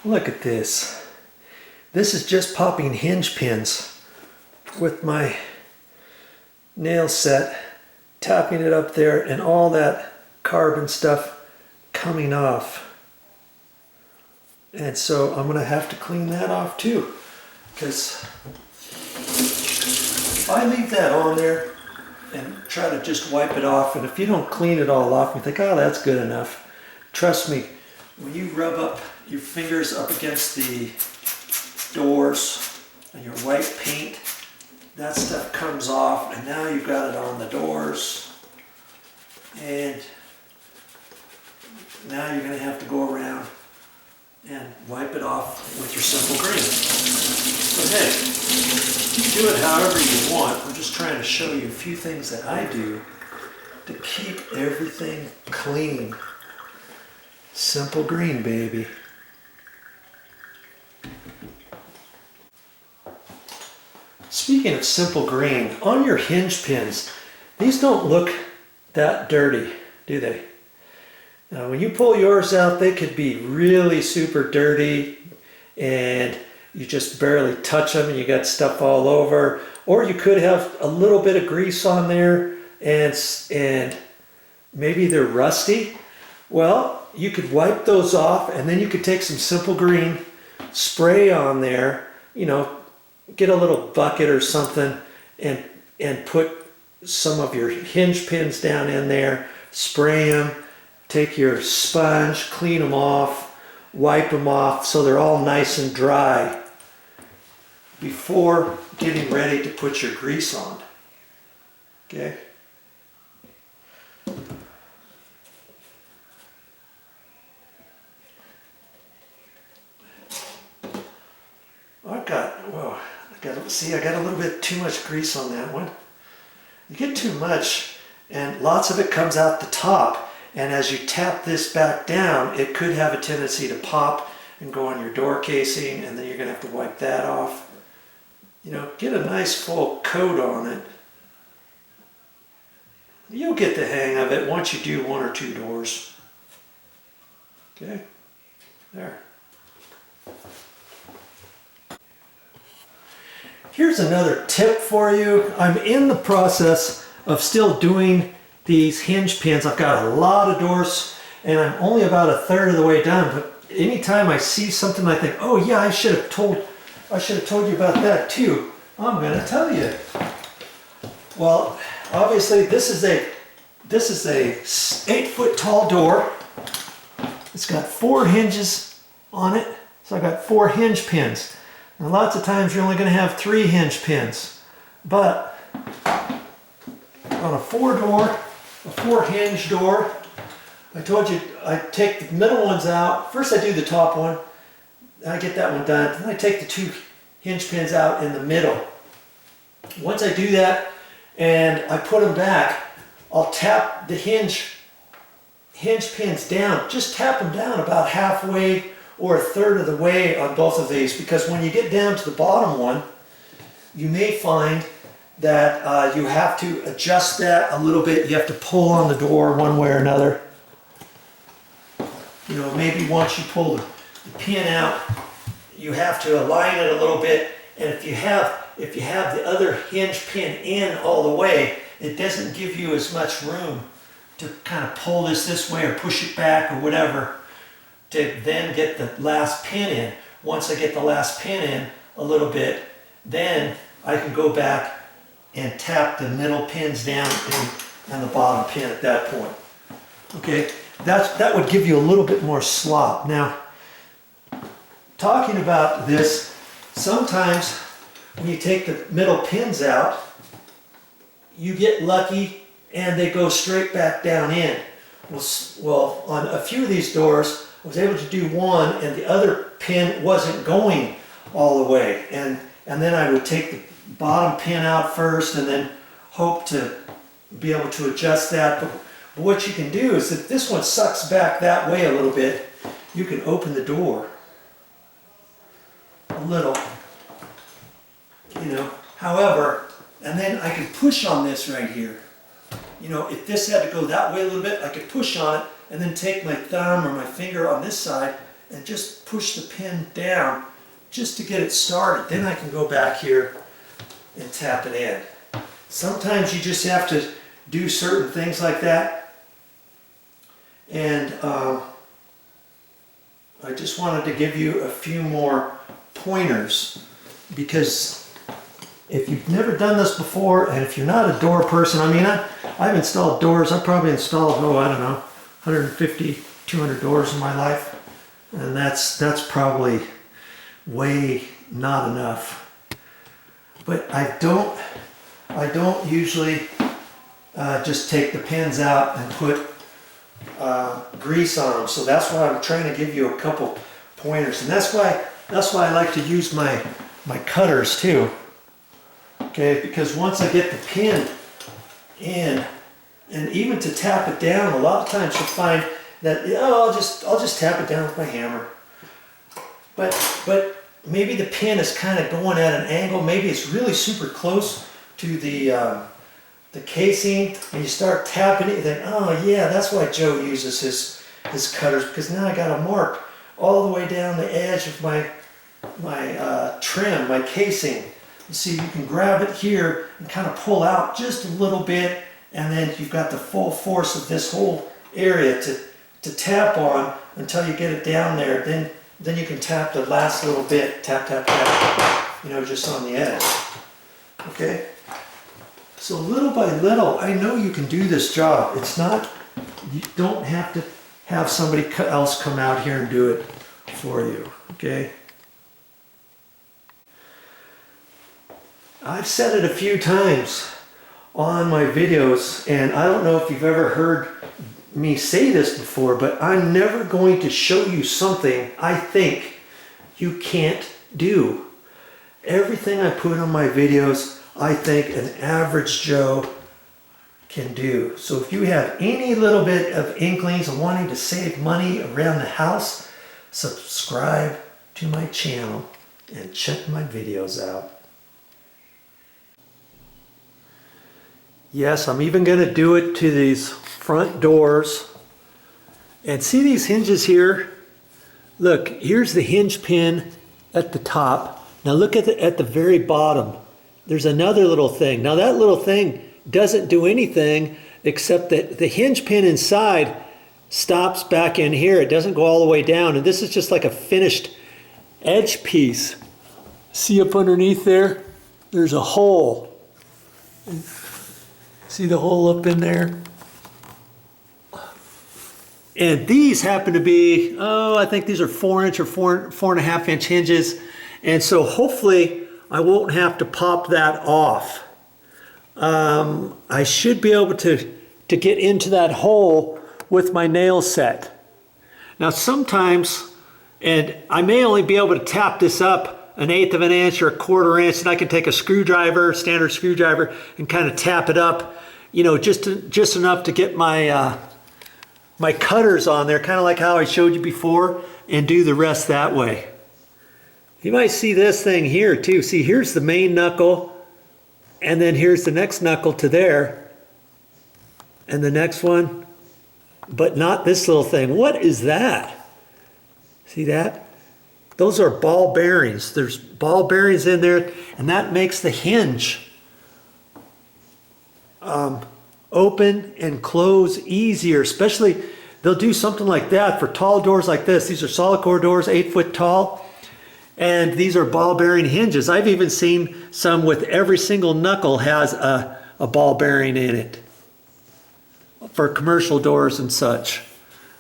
Look at this. This is just popping hinge pins with my nail set, tapping it up there, and all that carbon stuff coming off. And so I'm going to have to clean that off too, because if I leave that on there and try to just wipe it off, and if you don't clean it all off, you think, oh, that's good enough. Trust me, when you rub up your fingers up against the doors and your white paint, that stuff comes off, and now you've got it on the doors, and now you're going to have to go around and wipe it off with your simple green. But hey, do it however you want. I'm just trying to show you a few things that I do to keep everything clean. Simple green, baby. Speaking of simple green, on your hinge pins, these don't look that dirty, do they? Now, when you pull yours out, they could be really super dirty and you just barely touch them and you got stuff all over. Or you could have a little bit of grease on there and maybe they're rusty. Well, you could wipe those off, and then you could take some simple green, spray on there, you know, get a little bucket or something and put some of your hinge pins down in there, spray them, take your sponge, clean them off, wipe them off so they're all nice and dry before getting ready to put your grease on. Okay? I got a little bit too much grease on that one. You get too much and lots of it comes out the top, and as you tap this back down, it could have a tendency to pop and go on your door casing, and then you're going to have to wipe that off. You know, get a nice full coat on it. You'll get the hang of it once you do one or two doors. Okay, there. Here's another tip for you. I'm in the process of still doing these hinge pins. I've got a lot of doors and I'm only about a third of the way done, but anytime I see something I think, oh yeah, I should have told you about that too, I'm going to tell you. Well, obviously this is a 8-foot tall door. It's got 4 hinges on it, so I got 4 hinge pins. Now lots of times you're only going to have 3 hinge pins, but on a 4 hinge door, I told you I take the middle ones out. First I do the top one, I get that one done, then I take the 2 hinge pins out in the middle. Once I do that and I put them back, I'll tap the hinge pins down, just tap them down about halfway or a third of the way on both of these, because when you get down to the bottom one, you may find that you have to adjust that a little bit. You have to pull on the door one way or another. You know, maybe once you pull the pin out, you have to align it a little bit, and if you have the other hinge pin in all the way, it doesn't give you as much room to kind of pull this way or push it back or whatever to then get the last pin in. Once I get the last pin in a little bit, then I can go back and tap the middle pins down and the bottom pin at that point. Okay, that would give you a little bit more slop. Now, talking about this, sometimes when you take the middle pins out, you get lucky and they go straight back down in. Well, on a few of these doors, I was able to do one and the other pin wasn't going all the way. And then I would take the bottom pin out first and then hope to be able to adjust that. But what you can do is if this one sucks back that way a little bit, you can open the door a little, you know. However, and then I can push on this right here. You know, if this had to go that way a little bit, I could push on it and then take my thumb or my finger on this side and just push the pin down just to get it started. Then I can go back here and tap it in. Sometimes you just have to do certain things like that. And I just wanted to give you a few more pointers, because if you've never done this before, and if you're not a door person, I mean, I've installed doors. I've probably installed, oh, I don't know, 150, 200 doors in my life. And that's probably way not enough. But I don't usually just take the pins out and put grease on them. So that's why I'm trying to give you a couple pointers. And that's why I like to use my cutters too. Okay, because once I get the pin in, and even to tap it down, a lot of times you'll find that, oh, I'll just tap it down with my hammer. But maybe the pin is kind of going at an angle. Maybe it's really super close to the casing, and you start tapping it. You think, oh yeah, that's why Joe uses his cutters, because now I got a mark all the way down the edge of my trim, my casing. You see, you can grab it here and kind of pull out just a little bit, and then you've got the full force of this whole area to tap on until you get it down there. Then you can tap the last little bit, tap, tap, tap, you know, just on the edge. Okay? So little by little, I know you can do this job. It's not, you don't have to have somebody else come out here and do it for you. Okay? I've said it a few times on my videos, and I don't know if you've ever heard me say this before, but I'm never going to show you something I think you can't do. Everything I put on my videos, I think an average Joe can do. So if you have any little bit of inklings of wanting to save money around the house, subscribe to my channel and check my videos out. Yes, I'm even going to do it to these front doors. And see these hinges here? Look, here's the hinge pin at the top. Now look at the very bottom. There's another little thing. Now that little thing doesn't do anything except that the hinge pin inside stops back in here. It doesn't go all the way down. And this is just like a finished edge piece. See up underneath there? There's a hole. See the hole up in there? And these happen to be, oh, I think these are 4-inch or 4.5-inch hinges. And so hopefully I won't have to pop that off. I should be able to get into that hole with my nail set. Now sometimes, and I may only be able to tap this up 1/8 of an inch or 1/4 inch, and I can take a screwdriver, standard screwdriver, and kind of tap it up, you know, just enough to get my my cutters on there, kind of like how I showed you before, and do the rest that way. You might see this thing here too. See, here's the main knuckle, and then here's the next knuckle to there, and the next one, but not this little thing. What is that? See that? Those are ball bearings. There's ball bearings in there, and that makes the hinge open and close easier. Especially, they'll do something like that for tall doors like this. These are solid core doors, 8 foot tall, and these are ball bearing hinges. I've even seen some with every single knuckle has a ball bearing in it for commercial doors and such.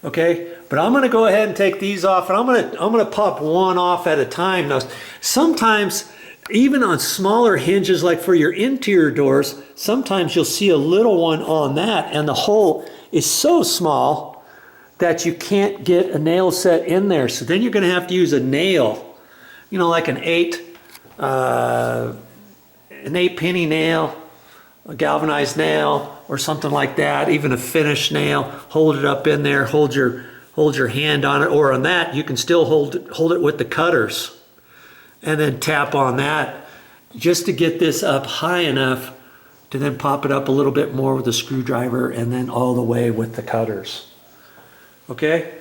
Okay, but I'm going to go ahead and take these off, and I'm going to pop one off at a time. Now, sometimes even on smaller hinges, like for your interior doors, sometimes you'll see a little one on that, and the hole is so small that you can't get a nail set in there. So then you're going to have to use a nail, you know, like an 8 penny nail, a galvanized nail, or something like that. Even a finished nail. Hold it up in there. Hold your hand on it, or on that you can still hold it with the cutters. And then tap on that just to get this up high enough to then pop it up a little bit more with a screwdriver, and then all the way with the cutters. Okay,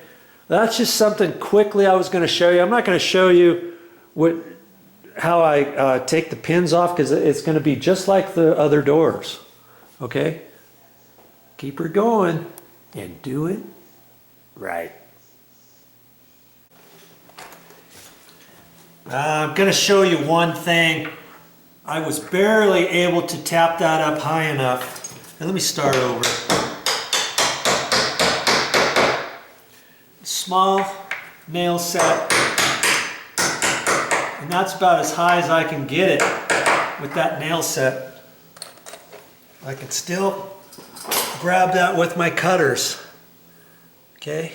that's just something quickly I was going to show you. I'm not going to show you how I take the pins off, because it's going to be just like the other doors. Okay? Keep her going and do it right. I'm going to show you one thing. I was barely able to tap that up high enough. And let me start over. Small nail set. And that's about as high as I can get it with that nail set. I can still grab that with my cutters. Okay?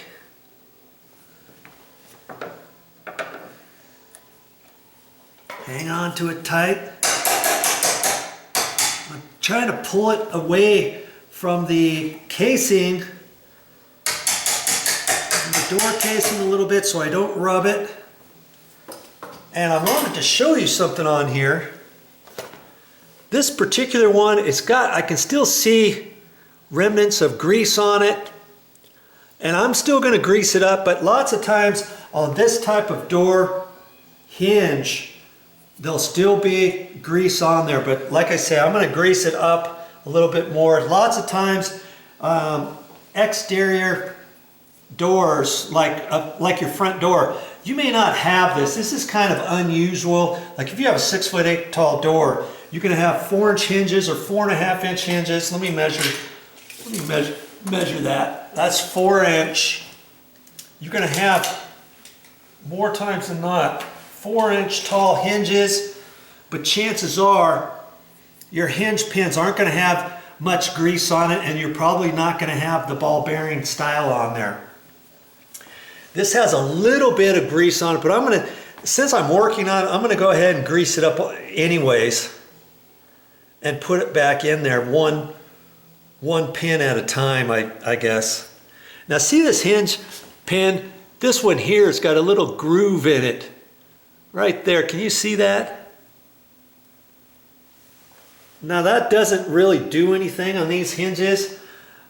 Hang on to it tight. I'm trying to pull it away from the casing, from the door casing a little bit so I don't rub it. And I wanted to show you something on here. This particular one, I can still see remnants of grease on it. And I'm still going to grease it up, but lots of times on this type of door hinge, there'll still be grease on there. But like I say, I'm going to grease it up a little bit more. Lots of times, exterior doors, like your front door, you may not have this. This is kind of unusual. Like if you have a 6'8" tall door, you're going to have 4-inch hinges or 4.5-inch hinges. Let me measure that. That's 4-inch. You're going to have, more times than not, 4-inch tall hinges, but chances are your hinge pins aren't going to have much grease on it, and you're probably not going to have the ball bearing style on there. This has a little bit of grease on it, but since I'm working on it, I'm going to go ahead and grease it up anyways and put it back in there one pin at a time, I guess. Now see this hinge pin? This one here has got a little groove in it. Right there, can you see that? Now that doesn't really do anything on these hinges,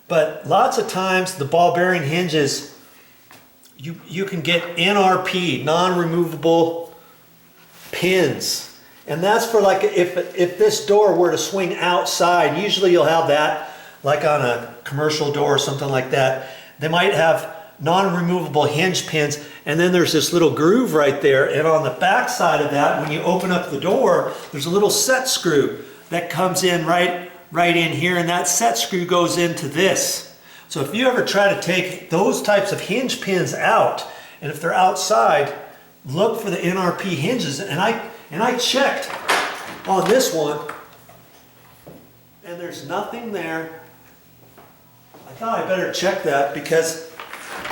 but lots of times the ball bearing hinges, you can get NRP, non-removable pins. And that's for like if this door were to swing outside, usually you'll have that like on a commercial door or something like that. They might have non-removable hinge pins, and then there's this little groove right there, and on the back side of that, when you open up the door, there's a little set screw that comes in right in here, and that set screw goes into this. So if you ever try to take those types of hinge pins out, and if they're outside, look for the NRP hinges. And I checked on this one, and there's nothing there. I thought I better check that, because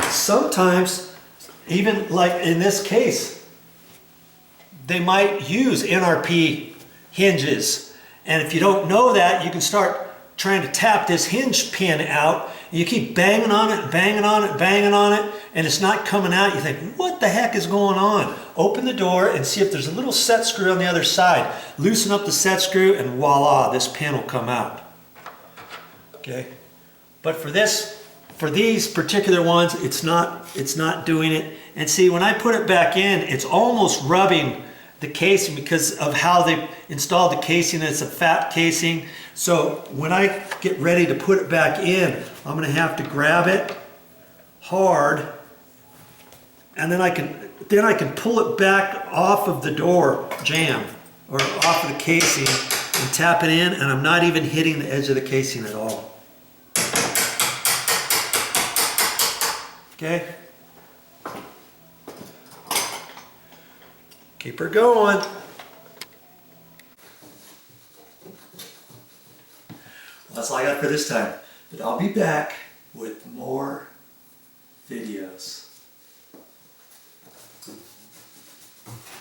sometimes, even like in this case, they might use NRP hinges. And if you don't know that, you can start trying to tap this hinge pin out, and you keep banging on it, banging on it, banging on it, and it's not coming out. You think, what the heck is going on? Open the door and see if there's a little set screw on the other side. Loosen up the set screw, and voila, this pin will come out. Okay? But for these particular ones, it's not doing it. And see, when I put it back in, it's almost rubbing the casing because of how they installed the casing. It's a fat casing. So when I get ready to put it back in, I'm going to have to grab it hard, and then I can pull it back off of the door jamb or off of the casing and tap it in, and I'm not even hitting the edge of the casing at all. Okay? Keep her going. That's all I got for this time. But I'll be back with more videos.